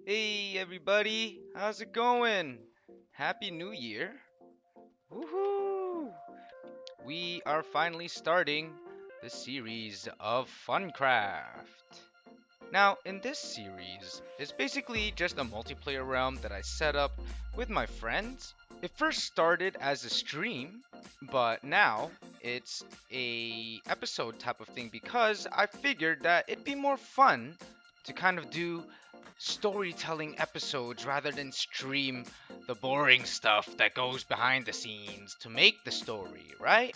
Hey everybody, how's it going? Happy New Year! Woohoo! We are finally starting the series of Funcraft. Now, in this series, it's basically just a multiplayer realm that I set up with my friends. It first started as a stream, but now it's a episode type of thing because I figured that it'd be more fun to kind of do storytelling episodes rather than stream the boring stuff that goes behind the scenes to make the story, right?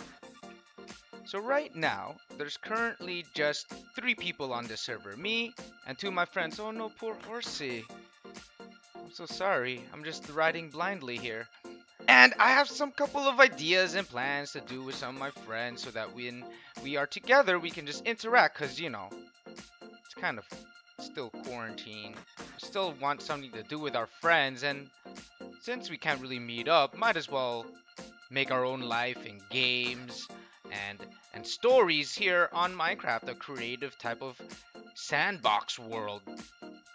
So right now, there's currently just 3 people on this server. Me and 2 of my friends. Oh no, poor horsey. I'm so sorry. I'm just riding blindly here. And I have some couple of ideas and plans to do with some of my friends so that when we are together, we can just interact. Because, it's kind of still quarantine. We still want something to do with our friends. And since we can't really meet up, might as well make our own life in games and stories here on Minecraft, a creative type of sandbox world.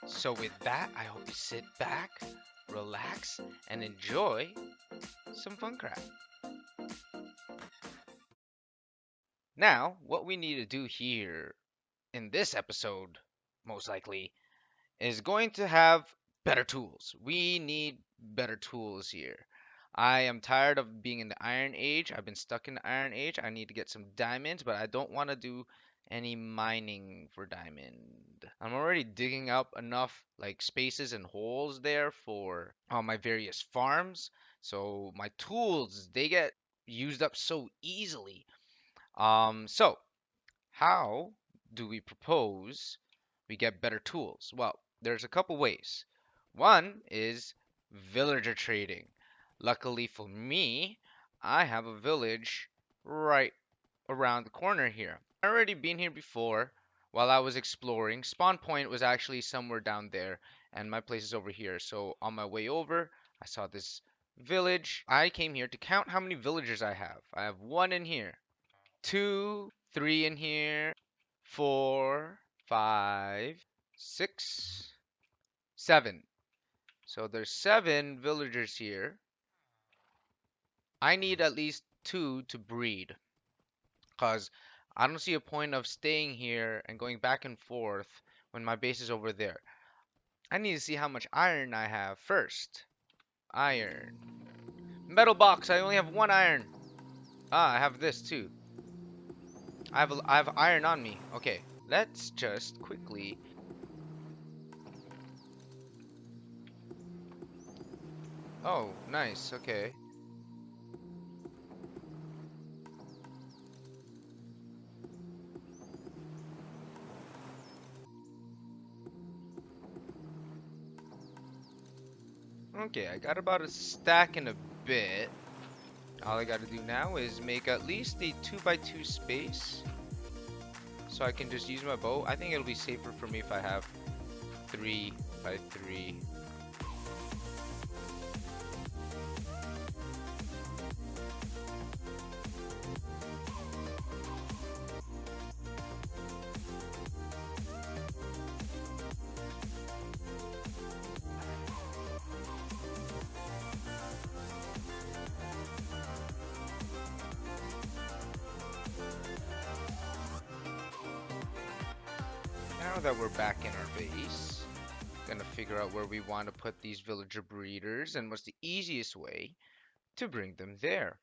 So with that, I hope you sit back, relax, and enjoy some Funcraft. Now, what we need to do here in this episode, most likely, is going to have better tools. We need better tools here. I am tired of being in the Iron Age. I've been stuck in the Iron Age. I need to get some diamonds, but I don't want to do any mining for diamond. I'm already digging up enough like spaces and holes there for all my various farms. So my tools, they get used up so easily. So how do we propose we get better tools? Well, there's a couple ways. One is villager trading. Luckily for me, I have a village right around the corner here. I already been here before while I was exploring. Spawn point was actually somewhere down there, and my place is over here. So on my way over, I saw this village. I came here to count how many villagers I have. I have one in here, two, three in here, 4, 5, 6, 7. So there's 7 villagers here. I need at least 2 to breed, cause I don't see a point of staying here and going back and forth when my base is over there. I need to see how much iron I have first. Iron. Metal box, I only have 1 iron. Ah, I have this too. I have iron on me. Okay, let's just quickly. Oh, nice. Okay. Okay, I got about a stack and a bit. All I gotta do now is make at least a 2x2 space so I can just use my bow. I think it'll be safer for me if I have 3x3. Now that we're back in our base, gonna figure out where we want to put these villager breeders and what's the easiest way to bring them there.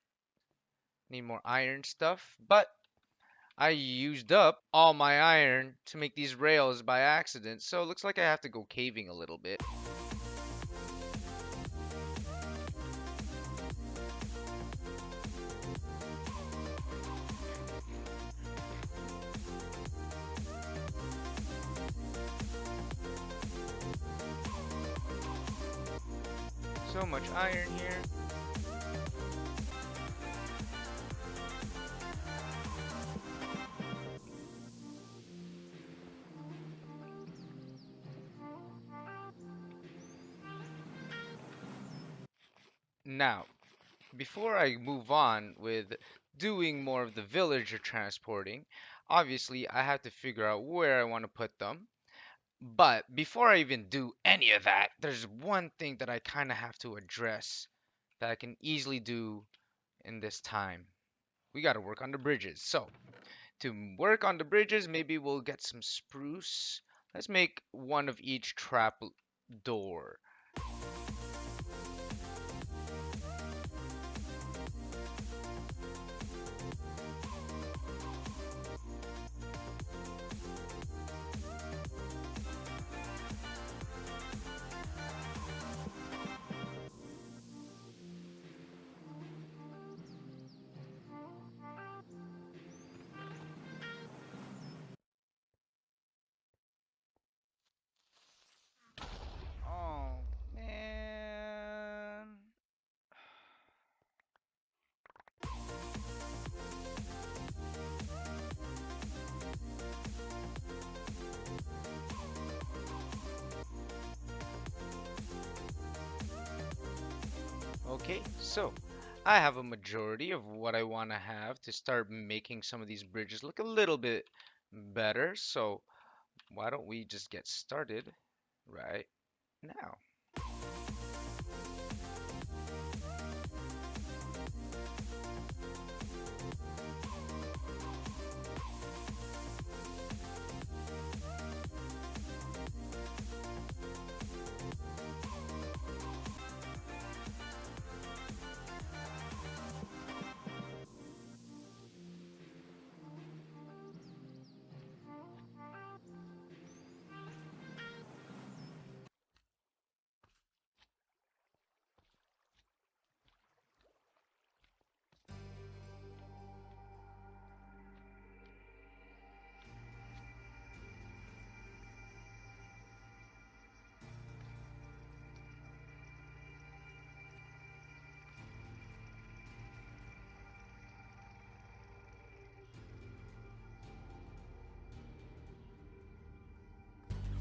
Need more iron stuff, but I used up all my iron to make these rails by accident, so it looks like I have to go caving a little bit. So much iron here. Now, before I move on with doing more of the villager transporting, obviously I have to figure out where I want to put them. But before I even do any of that, there's one thing that I kind of have to address that I can easily do in this time. We got to work on the bridges. So, to work on the bridges, maybe we'll get some spruce. Let's make one of each trap door. Oh, man. Okay, so I have a majority of what I want to have to start making some of these bridges look a little bit better. So why don't we just get started right now?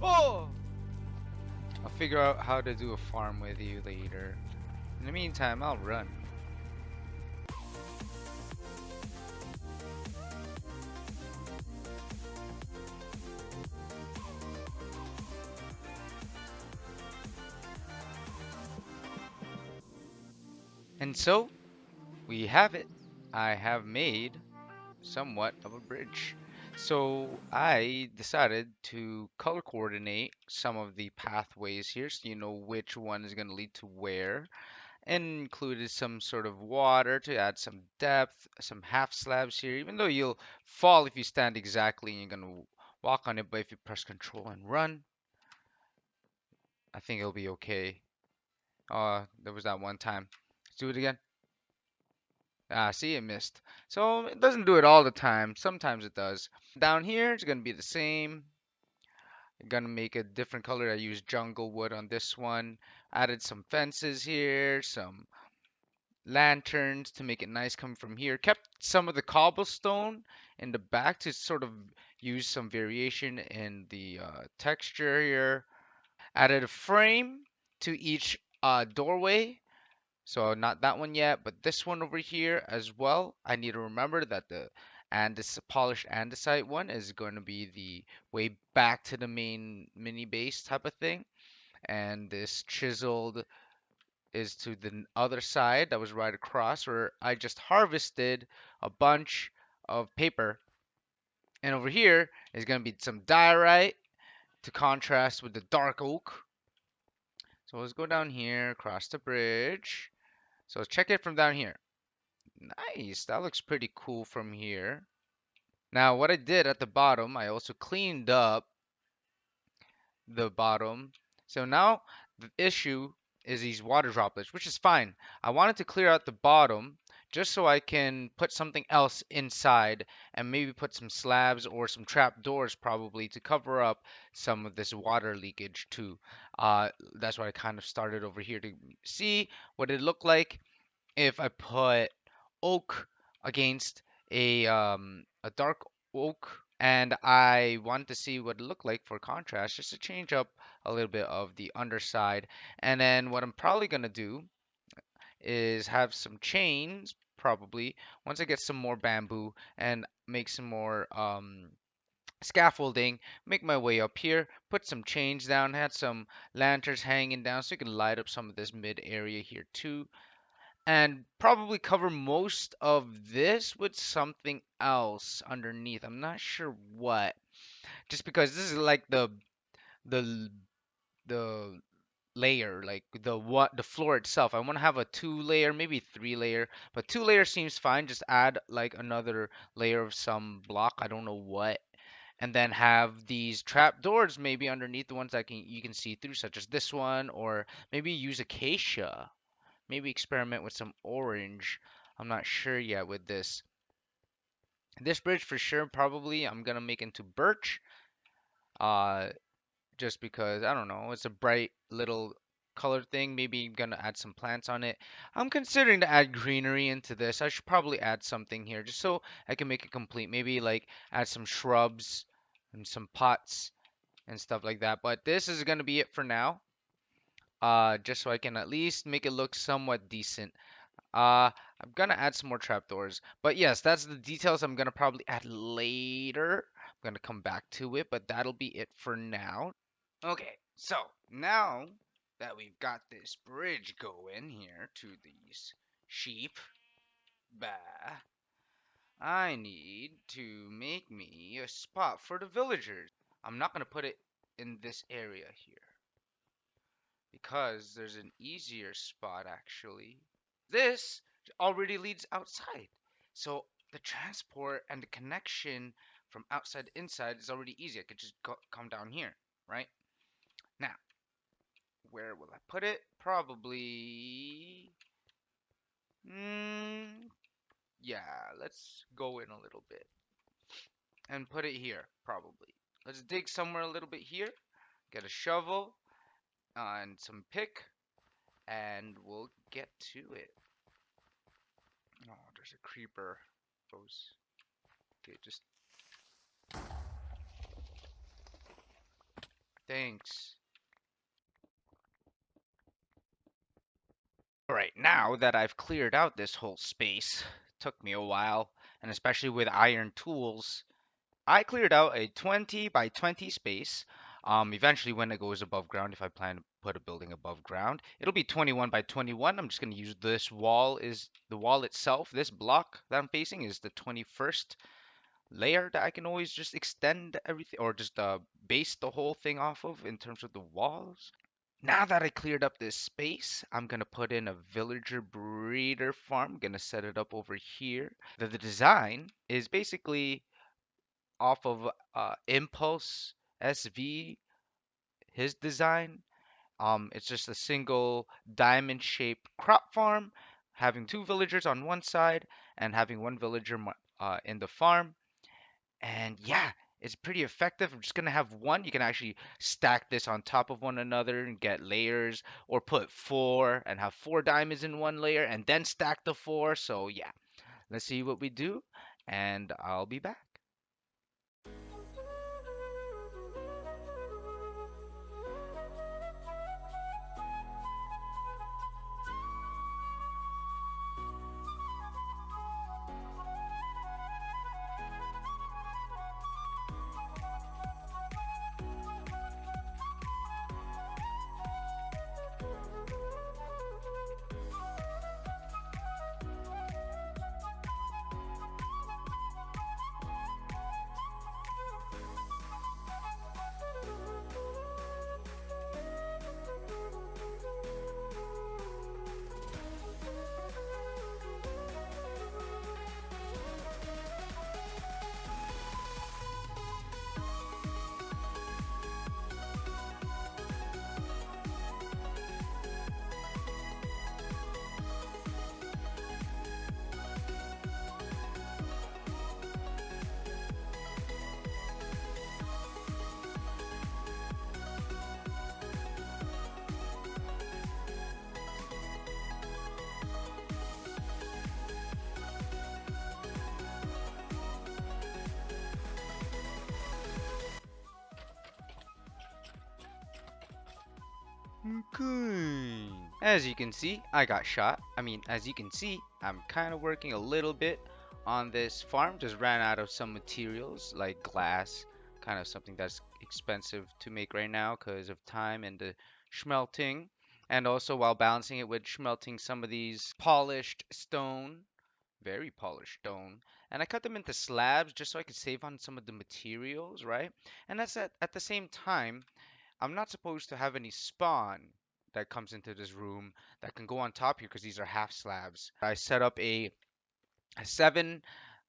Oh! I'll figure out how to do a farm with you later. In the meantime, I'll run. And so, we have it. I have made somewhat of a bridge. So I decided to color coordinate some of the pathways here so you know which one is going to lead to where, and included some sort of water to add some depth, some half slabs here, even though you'll fall if you stand exactly and you're going to walk on it, but if you press control and run, I think it'll be okay. There was that one time. Let's do it again. Ah, see, it missed. So it doesn't do it all the time. Sometimes it does. Down here, it's gonna be the same. I'm gonna make a different color. I used jungle wood on this one. Added some fences here, some lanterns to make it nice coming from here. Kept some of the cobblestone in the back to sort of use some variation in the texture here. Added a frame to each doorway. So not that one yet, but this one over here as well. I need to remember that the and this polished andesite one is going to be the way back to the main mini base type of thing. And this chiseled is to the other side that was right across where I just harvested a bunch of paper. And over here is going to be some diorite to contrast with the dark oak. So let's go down here, across the bridge. So let's check it from down here. Nice, that looks pretty cool from here. Now, what I did at the bottom, I also cleaned up the bottom. So now the issue is these water droplets, which is fine. I wanted to clear out the bottom just so I can put something else inside and maybe put some slabs or some trap doors probably to cover up some of this water leakage too. That's why I kind of started over here to see what it looked like if I put oak against a dark oak, and I want to see what it looked like for contrast, just to change up a little bit of the underside. And then what I'm probably gonna do is have some chains, probably once I get some more bamboo and make some more scaffolding, make my way up here, put some chains down, had some lanterns hanging down so you can light up some of this mid area here too, and probably cover most of this with something else underneath. I'm not sure what, just because this is like the the layer, like the floor itself. I want to have a two layer, maybe three layer, but two layer seems fine. Just add like another layer of some block. I don't know what, and then have these trap doors maybe underneath, the ones that can you can see through, such as this one, or maybe use acacia. Maybe experiment with some orange. I'm not sure yet with this. This bridge for sure, probably I'm gonna make into birch. Uh, just because I don't know, it's a bright little color thing. Maybe I'm gonna add some plants on it. I'm considering to add greenery into this. I should probably add something here just so I can make it complete. Maybe like add some shrubs and some pots and stuff like that. But this is gonna be it for now. Just so I can at least make it look somewhat decent. I'm gonna add some more trapdoors. But yes, that's the details I'm gonna probably add later. I'm gonna come back to it, but that'll be it for now. Okay, so now that we've got this bridge going here to these sheep, bah, I need to make me a spot for the villagers. I'm not gonna put it in this area here because there's an easier spot actually. This already leads outside. So the transport and the connection from outside to inside is already easy. I could just come down here, right? Now, where will I put it? Probably. Mm, yeah, let's go in a little bit and put it here, probably. Let's dig somewhere a little bit here. Get a shovel and some pick, and we'll get to it. Oh, there's a creeper. Those. Okay, just thanks. Alright, now that I've cleared out this whole space, took me a while, and especially with iron tools, I cleared out a 20 by 20 space. Eventually, when it goes above ground, if I plan to put a building above ground, it'll be 21 by 21. I'm just going to use this wall is the wall itself. This block that I'm facing is the 21st layer that I can always just extend everything or just base the whole thing off of in terms of the walls. Now that I cleared up this space, I'm gonna put in a villager breeder farm. I'm gonna set it up over here. The design is basically off of Impulse SV, his design. It's just a single diamond-shaped crop farm, having two villagers on one side and having one villager in the farm. And yeah, it's pretty effective. I'm just gonna have one. You can actually stack this on top of one another and get layers, or put four and have four diamonds in one layer and then stack the four. So yeah, let's see what we do, and I'll be back. Okay. As you can see, I got shot. I mean, as you can see, I'm kind of working a little bit on this farm. Just ran out of some materials like glass, kind of something that's expensive to make right now because of time and the schmelting. And also while balancing it with schmelting some of these polished stone, very polished stone. And I cut them into slabs just so I could save on some of the materials, right? And that's at the same time, I'm not supposed to have any spawn that comes into this room that can go on top here because these are half slabs. I set up a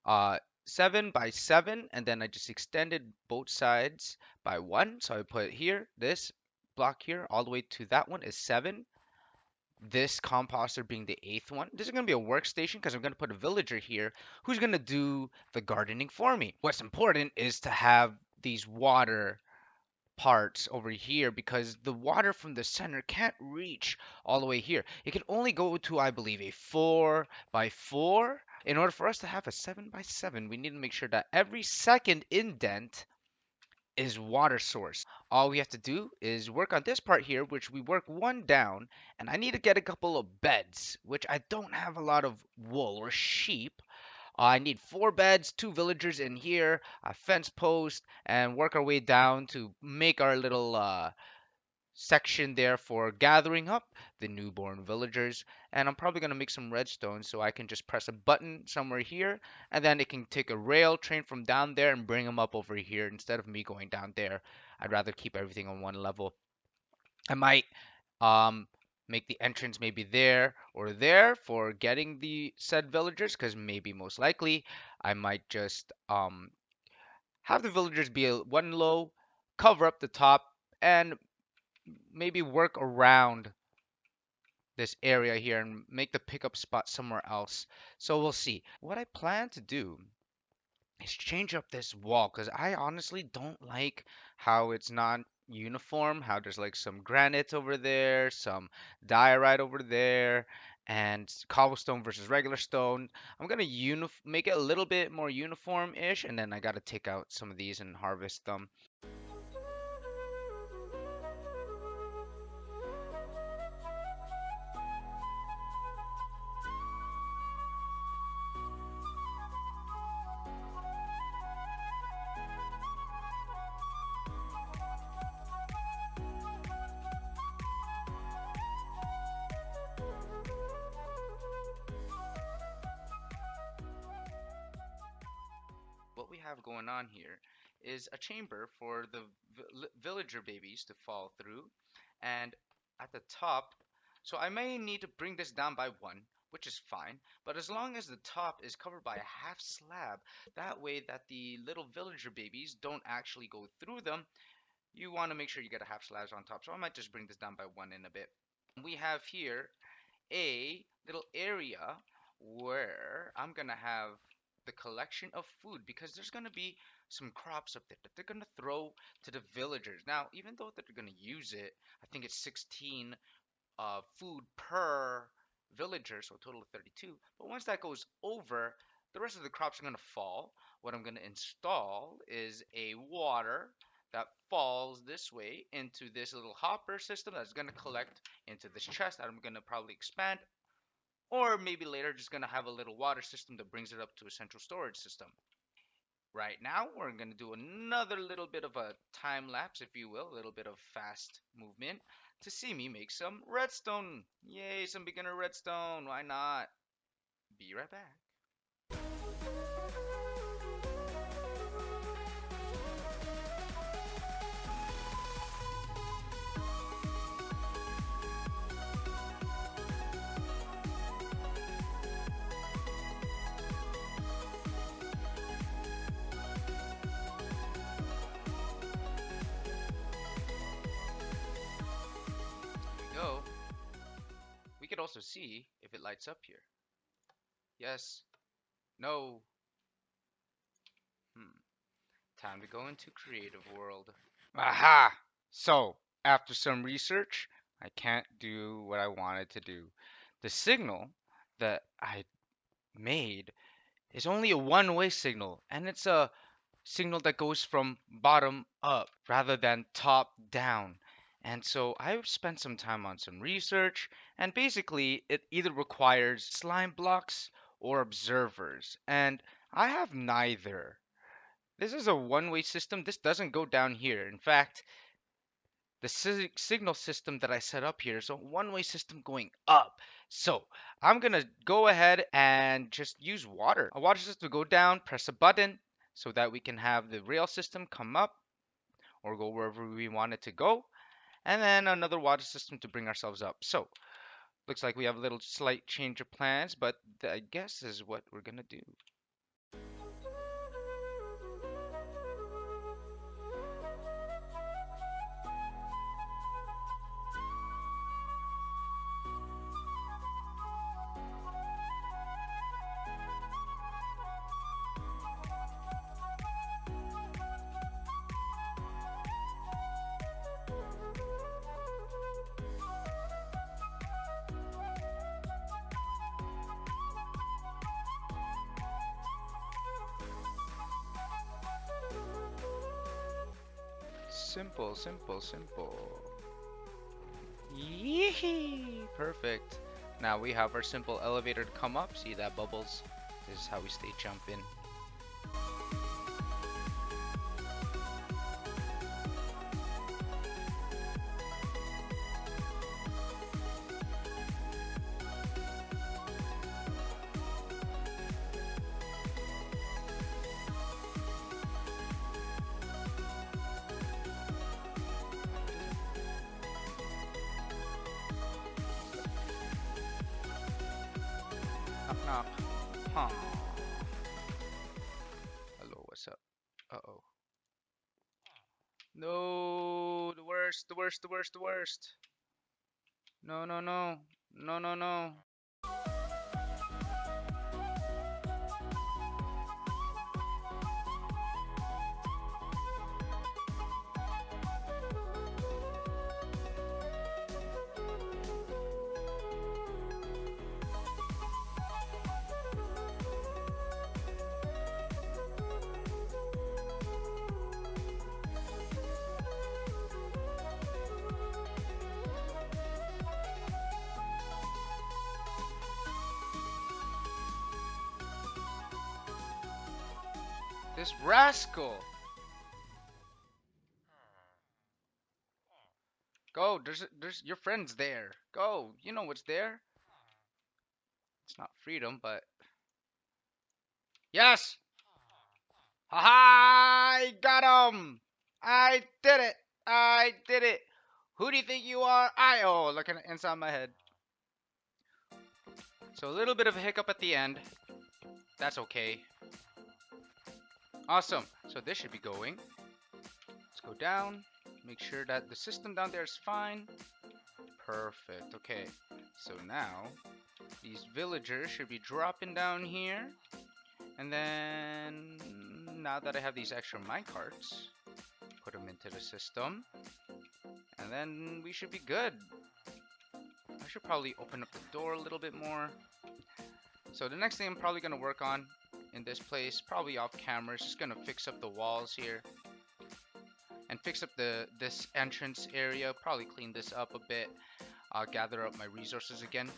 uh 7 by 7, and then I just extended both sides by one. So I put here this block here all the way to that one is 7. This composter being the eighth one. This is going to be a workstation because I'm going to put a villager here who's going to do the gardening for me. What's important is to have these water parts over here because the water from the center can't reach all the way here. It can only go to, I believe, a 4 by 4. In order for us to have a 7 by 7, we need to make sure that every second indent is water source. All we have to do is work on this part here, which we work one down, and I need to get a couple of beds, which I don't have a lot of wool or sheep. I need 4 beds, 2 villagers in here, a fence post, and work our way down to make our little section there for gathering up the newborn villagers. And I'm probably going to make some redstone so I can just press a button somewhere here, and then it can take a rail train from down there and bring them up over here instead of me going down there. I'd rather keep everything on one level. I might um make the entrance maybe there or there for getting the said villagers, because maybe most likely I might just have the villagers be one low, cover up the top, and maybe work around this area here and make the pickup spot somewhere else. So we'll see. What I plan to do is change up this wall because I honestly don't like how it's not uniform, how there's like some granite over there, some diorite over there, and cobblestone versus regular stone. I'm gonna make it a little bit more uniform-ish, and then I gotta take out some of these and harvest them. What we have going on here is a chamber for the villager babies to fall through, and at the top, so I may need to bring this down by one, which is fine, but as long as the top is covered by a half slab, that way that the little villager babies don't actually go through them, you want to make sure you get a half slabs on top. So I might just bring this down by one in a bit. We have here a little area where I'm gonna have the collection of food because there's gonna be some crops up there that they're gonna throw to the villagers. Now, even though that they're gonna use it, I think it's 16 food per villager, so a total of 32. But once that goes over, the rest of the crops are gonna fall. What I'm gonna install is a water that falls this way into this little hopper system that's gonna collect into this chest that I'm gonna probably expand, or maybe later just gonna have a little water system that brings it up to a central storage system. Right now, we're gonna do another little bit of a time lapse, if you will, a little bit of fast movement to see me make some redstone. Yay, some beginner redstone. Why not? Be right back. Here we go. We could also see if it lights up here. Yes. No. Hmm. Time to go into creative world. Aha! So, after some research, I can't do what I wanted to do. The signal that I made is only a one-way signal, and it's a signal that goes from bottom up rather than top down. And so I've spent some time on some research, and basically it either requires slime blocks or observers, and I have neither. This is a one-way system. This doesn't go down here. In fact, the signal system that I set up here is a one-way system going up. So I'm gonna go ahead and just use water. A water system to go down, press a button so that we can have the rail system come up or go wherever we want it to go. And then another water system to bring ourselves up. So looks like we have a little slight change of plans, but I guess is what we're gonna do. Simple, simple, simple. Yee! Perfect. Now we have our simple elevator to come up. See that bubbles? This is how we stay jumping. Knock, knock. Huh. Hello, what's up? Uh-oh. No, the worst, the worst, the worst, the worst. No, no, no. No, no, no. This rascal. Go, there's your friend's there. Go, you know what's there. It's not freedom, but yes. Haha! I got him. I did it. I did it. Who do you think you are? I looking inside my head. So a little bit of a hiccup at the end. That's okay. Awesome. So this should be going. Let's go down. Make sure that the system down there is fine. Perfect. Okay. So now these villagers should be dropping down here. And then now that I have these extra minecarts, put them into the system. And then we should be good. I should probably open up the door a little bit more. So the next thing I'm probably going to work on in this place, probably off camera, is just going to fix up the walls here. And fix up this entrance area, probably clean this up a bit. Gather up my resources again.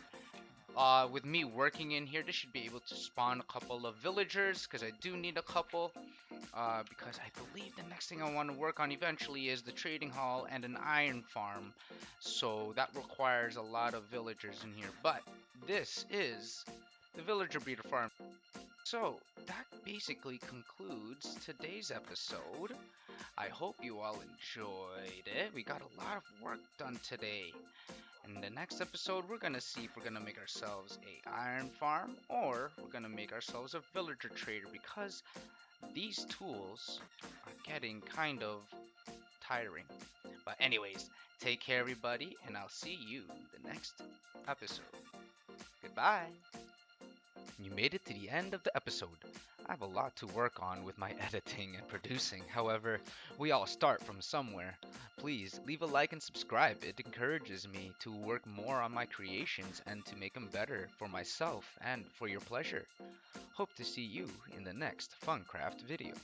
With me working in here, this should be able to spawn a couple of villagers, because I do need a couple. Because I believe the next thing I want to work on eventually is the trading hall and an iron farm. So that requires a lot of villagers in here. But this is the villager breeder farm. So that basically concludes today's episode. I hope you all enjoyed it. We got a lot of work done today. In the next episode, we're going to see if we're going to make ourselves a iron farm or we're going to make ourselves a villager trader, because these tools are getting kind of tiring. But anyways, take care everybody, and I'll see you the next episode. Goodbye. You made it to the end of the episode. I have a lot to work on with my editing and producing. However, we all start from somewhere. Please leave a like and subscribe. It encourages me to work more on my creations and to make them better for myself and for your pleasure. Hope to see you in the next Funcraft video.